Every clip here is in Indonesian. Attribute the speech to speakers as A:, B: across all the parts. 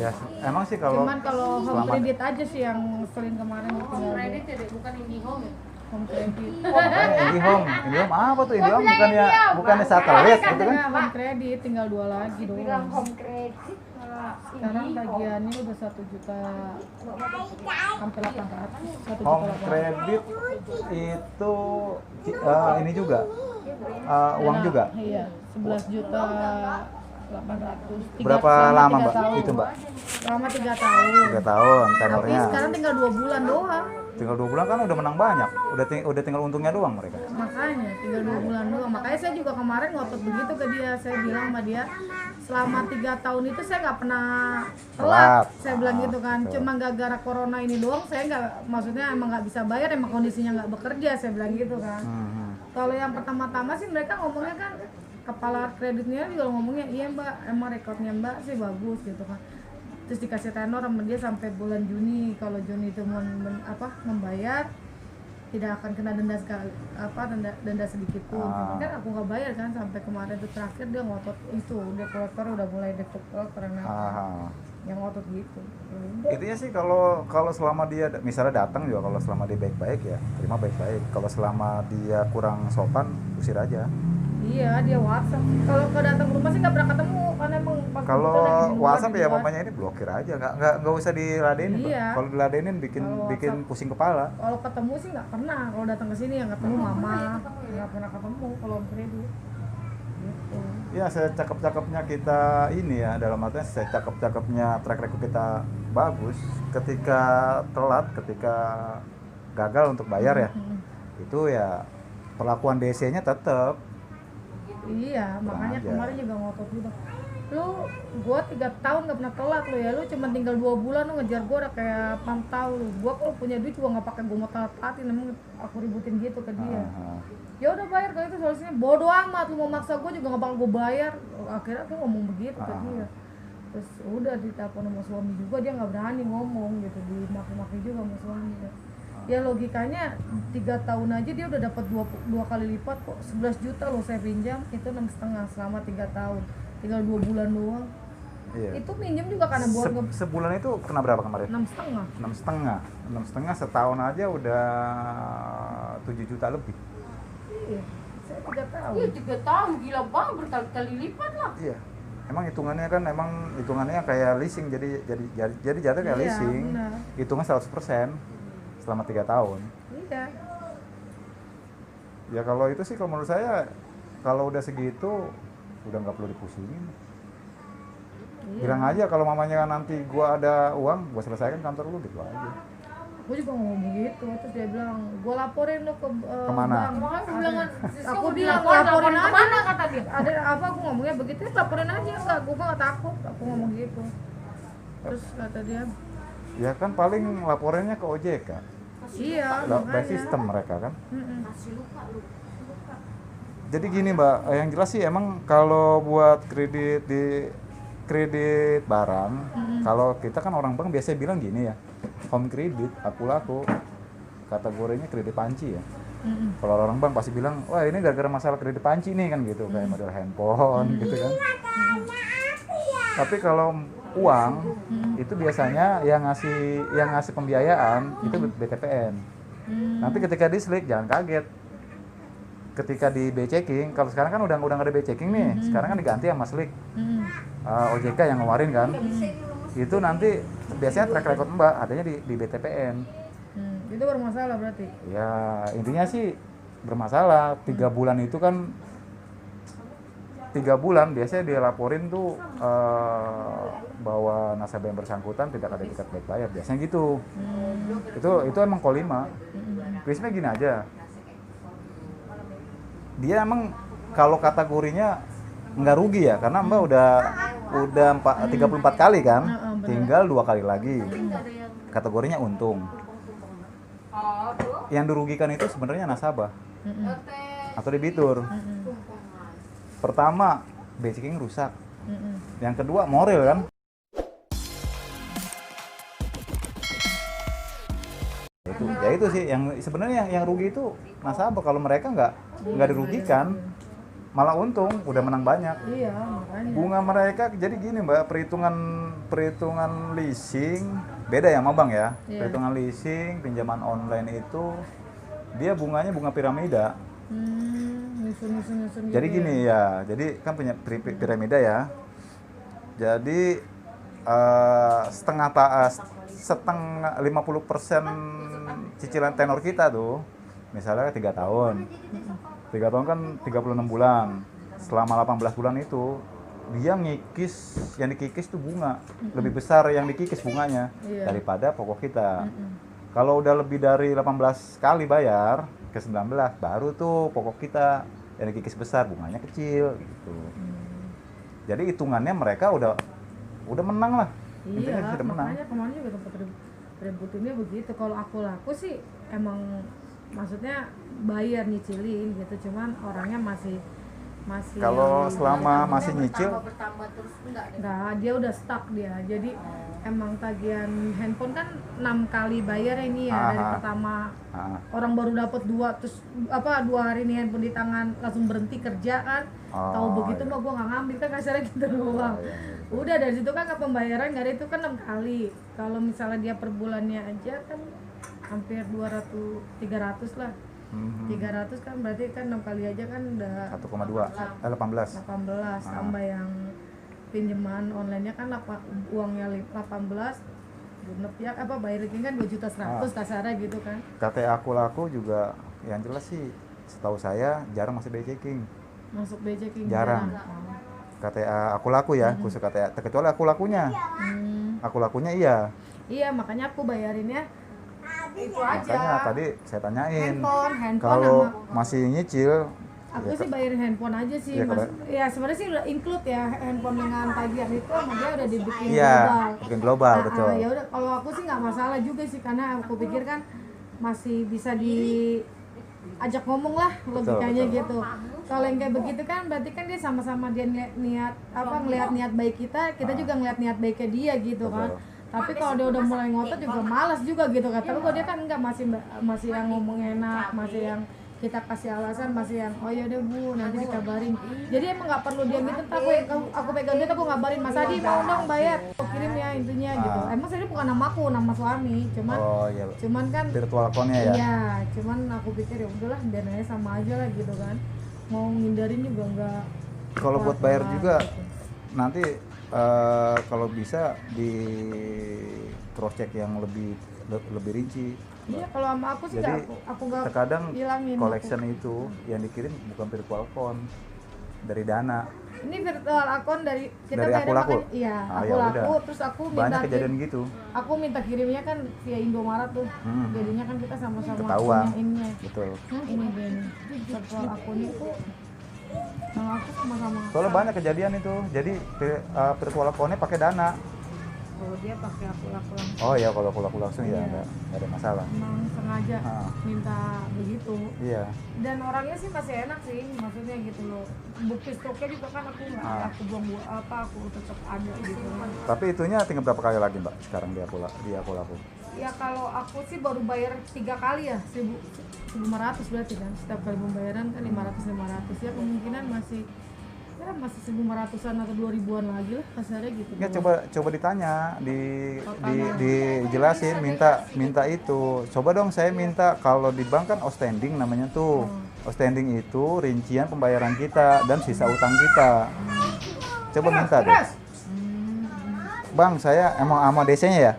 A: Ya, emang sih kalau
B: cuman kalau home credit aja sih yang ngeselin kemarin gitu.
C: Home credit ya, bukan IndiHome ya?
B: Home credit.
A: IndiHome apa tuh IndiHome? Bukannya satelit gitu kan?
B: Home credit tinggal 2 lagi
C: Bilang
B: doang.
C: home credit.
B: Sekarang tagihannya udah 1 juta sampai 800. 1
A: Home
B: juta 800.
A: credit itu ini juga uang juga.
B: Iya, 11 juta 800.
A: Berapa lama Mbak itu Mbak?
B: Selama 3 tahun.
A: 3 tahun
B: Tapi
A: tenornya.
B: sekarang tinggal 2 bulan doang.
A: Tinggal 2 bulan kan udah menang banyak. Udah tinggal untungnya doang mereka.
B: Makanya tinggal 2 bulan doang. Makanya saya juga kemarin ngotot begitu ke dia. Saya bilang sama dia, selama 3 tahun itu saya nggak pernah telat. Saya bilang gitu kan.
A: Betul.
B: Cuma gara-gara corona ini doang saya nggak, maksudnya emang nggak bisa bayar, emang kondisinya nggak bekerja. Saya bilang gitu kan. Kalau yang pertama-tama sih mereka ngomongnya kan, kepala kreditnya juga ngomongnya, iya Mbak, emang rekodnya Mbak sih bagus gitu kan. Terus dikasih tenor sama dia sampai bulan Juni. Kalau Juni itu membayar, tidak akan kena denda sekali, denda sedikit pun. Kan aku nggak bayar kan sampai kemarin tuh terakhir dia ngotot itu, debt collector udah mulai debt collector yang ngotot gitu.
A: Intinya sih kalau selama dia misalnya datang juga, kalau selama dia baik-baik ya terima baik-baik. Kalau selama dia kurang sopan usir aja.
B: Iya, dia WhatsApp. Kalau datang ke rumah sih nggak pernah ketemu karena emang
A: kalau WhatsApp ya mamanya ini blokir aja, nggak usah diladenin.
B: Iya.
A: Kalau diladenin bikin pusing kepala.
B: Kalau ketemu sih nggak pernah. Kalau datang ke sini yang ketemu mama, nggak pernah ketemu kalau kredit. Gitu.
A: Ya secakep-cakepnya kita ini ya, dalam artinya secakep-cakepnya track record kita bagus, ketika telat, ketika gagal untuk bayar ya, itu ya perlakuan DC-nya tetap.
B: Iya, makanya
A: aja.
B: kemarin juga ngotot juga. Gua 3 tahun gak pernah telat lo ya, lu cuma tinggal 2 bulan lu ngejar gua udah kayak pantau lu. Gua kalau punya duit juga nggak pakai gua mau telat-telatin, emang aku ributin gitu ke dia. Ya udah bayar, kalau itu solusinya bodo amat, lu mau maksa gua juga nggak bakal gua bayar. Akhirnya aku ngomong begitu ke dia. Terus udah ditelepon sama suami juga, dia nggak berani ngomong gitu, dimaki-maki juga sama suami. Ya logikanya 3 tahun aja dia udah dapat 2 kali lipat kok. 11 juta loh saya pinjam, itu 6,5 selama 3 tahun. Tinggal 2 bulan doang. Iya. Itu minjem juga karena buat
A: sebulan itu kena berapa kemarin?
B: 6,5.
A: 6,5 setahun aja udah 7 juta lebih.
B: Iya, saya 3 tahun.
C: Iya 3 tahun, gila banget, berkali-kali lipat lah.
A: Iya. Emang hitungannya kayak leasing, jadi jatuh kayak leasing.
B: Benar.
A: Hitungan 100% selama 3 tahun.
B: Iya.
A: Ya kalau itu sih kalau menurut saya, kalau udah segitu udah nggak perlu dipusingin.
B: Iya.
A: Bilang aja kalau mamanya nanti gua ada uang, gua selesaikan kantor lu gitu aja.
B: Aku juga ngomong begitu, terus dia bilang, gua laporin lo ke
A: Kemana?
B: bank.
C: Aku
B: bilang laporin aja. Kemana kata dia? Ada apa? Aku ngomongnya begitu, laporin aja, enggak, gua nggak takut. Aku ngomong gitu. Terus kata dia,
A: Ya kan paling laporannya ke OJK.
B: iya,
A: By
B: makanya.
A: sistem mereka kan.
C: Masih lupa lu.
A: Jadi gini Mbak, yang jelas sih emang kalau buat kredit barang, kalau kita kan orang bank biasanya bilang gini ya, home kredit, aku laku, kategorinya kredit panci ya. Kalau orang bank pasti bilang, wah ini gara-gara masalah kredit panci nih kan gitu, kayak model handphone gitu kan. Tapi kalau uang itu biasanya yang ngasih pembiayaan itu BTPN. Nanti ketika di SLIK jangan kaget. Ketika di B-checking, kalau sekarang kan udah nggak ada B-checking nih, sekarang kan diganti sama SLIK. OJK yang ngeluarin kan. Itu nanti biasanya track record Mbak adanya di BTPN.
B: Itu bermasalah berarti.
A: Ya intinya sih bermasalah. 3 bulan itu kan 3 bulan biasanya dia laporin tuh bahwa nasabah yang bersangkutan tidak ada etikat baik bayar, biasanya gitu. Itu emang Kolima. Biasanya gini aja, dia emang kalau kategorinya nggak rugi ya, karena Mbak udah 34 kali kan, tinggal 2 kali lagi kategorinya untung. Yang dirugikan itu sebenarnya nasabah atau debitur. Pertama, B-checking rusak. Yang kedua, moral kan. Itu sih yang sebenarnya yang rugi itu nasabah, kalau mereka nggak dirugikan. malah untung, udah menang banyak.
B: Iya, makanya.
A: Bunga mereka jadi gini Mbak, perhitungan leasing beda ya sama bank ya.
B: Iya.
A: Perhitungan leasing, pinjaman online itu dia bunganya bunga piramida.
B: Nyusun
A: Jadi
B: gitu
A: gini ya, jadi kan punya piramida ya. Jadi setengah 50% cicilan tenor kita tuh, misalnya 3 tahun. 3 tahun kan 36 bulan. Selama 18 bulan itu dia yang dikikis tuh bunga. Lebih besar yang dikikis bunganya
B: Iya.
A: daripada pokok kita. Kalau udah lebih dari 18 kali bayar ke 19 baru tuh pokok kita yang dikikis besar, bunganya kecil gitu. Jadi hitungannya mereka udah menang lah.
B: Iya,
A: Intinya sudah menang.
B: makanya kemarin juga tempat ributinnya begitu. Kalau aku laku sih emang maksudnya bayar nyicilin gitu, cuman orangnya masih
A: Kalau
B: yang-
A: selama masih nyicil,
C: bertambah terus enggak deh.
B: Enggak, dia udah stuck dia. Jadi emang tagihan handphone kan 6 kali bayar ini ya dari
A: Aha.
B: pertama
A: ah,
B: orang baru dapat 2 terus 2 hari nih handphone di tangan langsung berhenti kerja kan.
A: Oh,
B: Tahu begitu
A: iya.
B: mah gua nggak ngambil kan kasarnya gitu doang.
A: iya, iya.
B: Udah dari situ kan ke pembayaran nggak ada, itu kan 6 kali. Kalau misalnya dia per bulannya aja kan hampir 300 lah. 300 kan berarti kan 6 kali aja kan udah
A: 1,2, 18.
B: 18 tambah yang pinjaman online-nya kan uangnya 18 genep ya bayar rekening kan 2.100.000 kasarnya gitu kan.
A: KTA aku laku juga yang jelas sih setahu saya jarang masuk BI checking.
B: Masuk BCking
A: Jarang. KTA aku laku ya, khusus KTA kecuali aku lakunya. Aku lakunya iya.
B: Iya, makanya aku bayarinnya itu aja.
A: Makanya tadi saya tanyain.
B: handphone
A: Kalau
B: sama
A: masih nyicil
B: aku
A: ya,
B: sih bayarin handphone aja sih,
A: Iya,
B: Mas.
A: kalau-
B: Ya sebenarnya sih udah include ya handphone dengan tagihan itu sama dia udah dibikin
A: iya,
B: global.
A: bikin global betul.
B: Ya udah, kalau aku sih nggak masalah juga sih karena aku pikir kan masih bisa diajak ngomong lah logikanya
A: betul.
B: gitu. Kalau yang kayak begitu kan berarti kan dia sama-sama dia ngelihat niat baik kita juga ngelihat niat baiknya dia gitu kan.
A: Betul.
B: Tapi kalau dia udah mulai ngotot juga malas juga gitu kan. Tapi kalau dia kan enggak, masih yang ngomong enak, masih yang kita kasih alasan, masih yang oh ya udah Bu nanti dikabarin. Jadi emang nggak perlu dia minta aku pegang duit aku ngabarin Mas Adi mau dong bayar, aku kirim ya intinya gitu. Emang saya bukan nama aku, nama suami,
A: Oh iya,
B: cuman kan
A: virtual account-nya ya.
B: iya, cuman aku pikir ya udahlah biar aja sama aja lah gitu kan. Mau ngindarin juga enggak.
A: Kalau buat bayar juga nanti kalau bisa di cross check yang lebih rinci.
B: Iya, kalau sama aku sih
A: Jadi
B: aku nggak
A: terkadang
B: hilangin
A: collection itu yang dikirim bukan virtual account dari Dana.
B: Ini virtual account dari kita
A: Dari
B: bayarnya
A: aku laku?
B: makanya- iya,
A: Ah,
B: aku
A: ya
B: laku
A: udah.
B: terus aku minta
A: Banyak kejadian gitu.
B: aku minta kirimnya kan via Indomaret tuh. Jadinya kan kita sama-sama
A: Ketahuan.
B: punya ininya.
A: Betul.
B: Ini dia nih. Virtual akunnya tuh sama aku sama-sama.
A: Soalnya banyak kejadian itu. Jadi virtual account-nya pakai Dana.
B: Kalau dia pakai aku langsung.
A: Oh iya, kalau aku langsung ya nggak ada masalah.
B: Emang sengaja
A: Ah.
B: minta begitu.
A: Iya.
B: Dan orangnya sih masih enak sih, maksudnya gitu loh. Bukti stoknya juga kan aku nggak aku buang aku tetap ada gitu kan.
A: Tapi itunya tinggal berapa kali lagi Mbak sekarang di aku laku?
B: Ya kalau aku sih baru bayar 3 kali ya, 1.500 berarti kan. Setiap kali pembayaran kan 500 ya, kemungkinan masih 1.500-an atau 2.000-an lagi lah kasarnya gitu.
A: Ya coba ditanya, dijelasin, minta itu. Coba dong saya minta, kalau di bank kan outstanding namanya tuh. Outstanding itu rincian pembayaran kita dan sisa utang kita. Coba minta deh. Bang, saya emang sama DC-nya ya.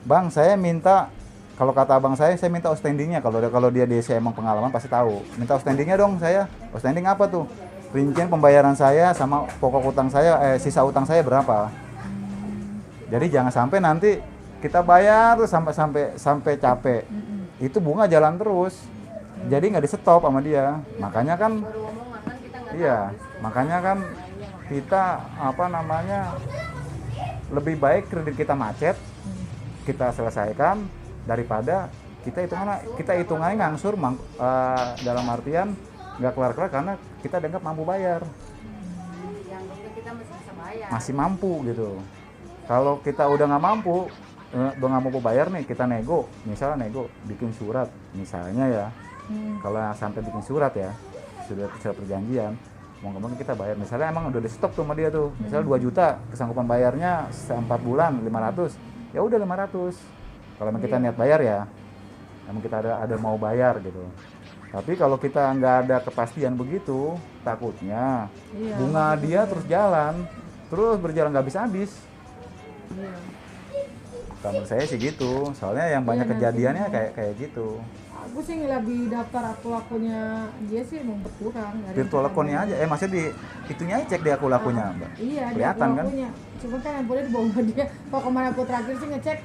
A: Bang, saya minta, kalau kata abang saya minta outstandingnya. Kalau dia DC emang pengalaman pasti tahu. Minta outstandingnya dong saya. Outstanding apa tuh? Rincian pembayaran saya sama pokok utang saya, sisa utang saya berapa. Jadi jangan sampai nanti kita bayar tuh sampai capek. Itu bunga jalan terus. Jadi nggak di stop sama dia. Makanya kan
C: Baru omongan kan kita nggak
A: iya, makanya kan kita lebih baik kredit kita macet, kita selesaikan daripada kita hitungannya ngangsur dalam artian nggak kelar-kelar karena kita dianggap mampu bayar,
C: yang kita masih bisa bayar.
A: masih mampu gitu. Kalau kita udah nggak mampu bayar nih, kita misalnya bikin surat misalnya ya. Kalau sampai bikin surat ya, sudah perjanjian, mau nggak mau kita bayar. Misalnya emang udah di stop tuh sama dia tuh, misalnya 2 juta kesanggupan bayarnya 4 bulan 500, ya udah 500. Kalau emang kita niat bayar ya, emang kita ada mau bayar gitu. Tapi kalau kita nggak ada kepastian begitu, takutnya
B: Iya,
A: bunga dia terus berjalan nggak habis-habis.
B: Iya.
A: Kalau menurut saya sih gitu, soalnya yang banyak
B: nanti
A: kejadiannya kayak gitu.
B: Aku sih ngeliat di daftar akun-akunnya dia sih emang berkurang. Dari
A: Virtual
B: kita
A: account-nya
B: bayar.
A: aja, maksudnya di itunya aja cek di akun akunnya, Mbak.
B: Iya, di
A: Kelihatan kan?
B: akun-akunnya. Cuma kan yang boleh dibawa sama dia. Kalau kemarin aku terakhir sih ngecek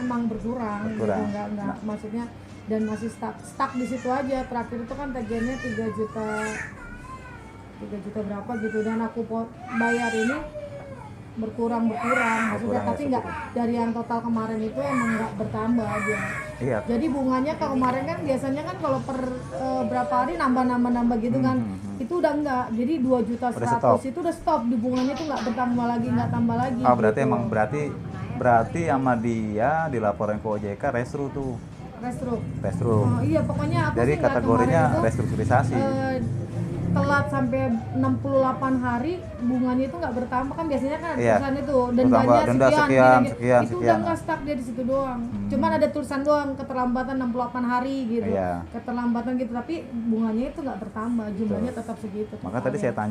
B: emang berkurang.
A: Berkurang.
B: Gitu. Nggak maksudnya dan masih stuck di situ aja. Terakhir itu kan tagihannya 3 juta berapa gitu, dan aku bayar ini berkurang maksudnya,
A: Berkurang,
B: tapi
A: ya,
B: nggak dari yang total kemarin itu emang nggak bertambah aja.
A: Iya.
B: Jadi bunganya kalau kemarin kan biasanya kan kalau per berapa hari nambah gitu kan, itu udah enggak. Jadi 2.100.000
A: stop.
B: itu udah stop, di bunganya itu nggak bertambah lagi, nggak tambah lagi.
A: Oh, berarti
B: gitu.
A: emang berarti sama dia dilaporin ke OJK restru tuh. Restru.
B: Oh, iya, pokoknya aku
A: Jadi
B: sih ngeliat
A: kategorinya
B: kemarin itu,
A: restrukturisasi.
B: telat sampai 68 hari bunganya itu nggak bertambah kan, biasanya kan ada
A: Iya.
B: tulisan itu
A: Bertambah, denda sekian,
B: gini.
A: sekian,
B: Itu udah
A: sekian.
B: nggak stuck dia di situ doang. Cuman ada tulisan doang keterlambatan 68 hari gitu.
A: Iya.
B: Keterlambatan gitu, tapi bunganya itu nggak bertambah, jumlahnya tetap segitu.
A: Maka tadi saya tanya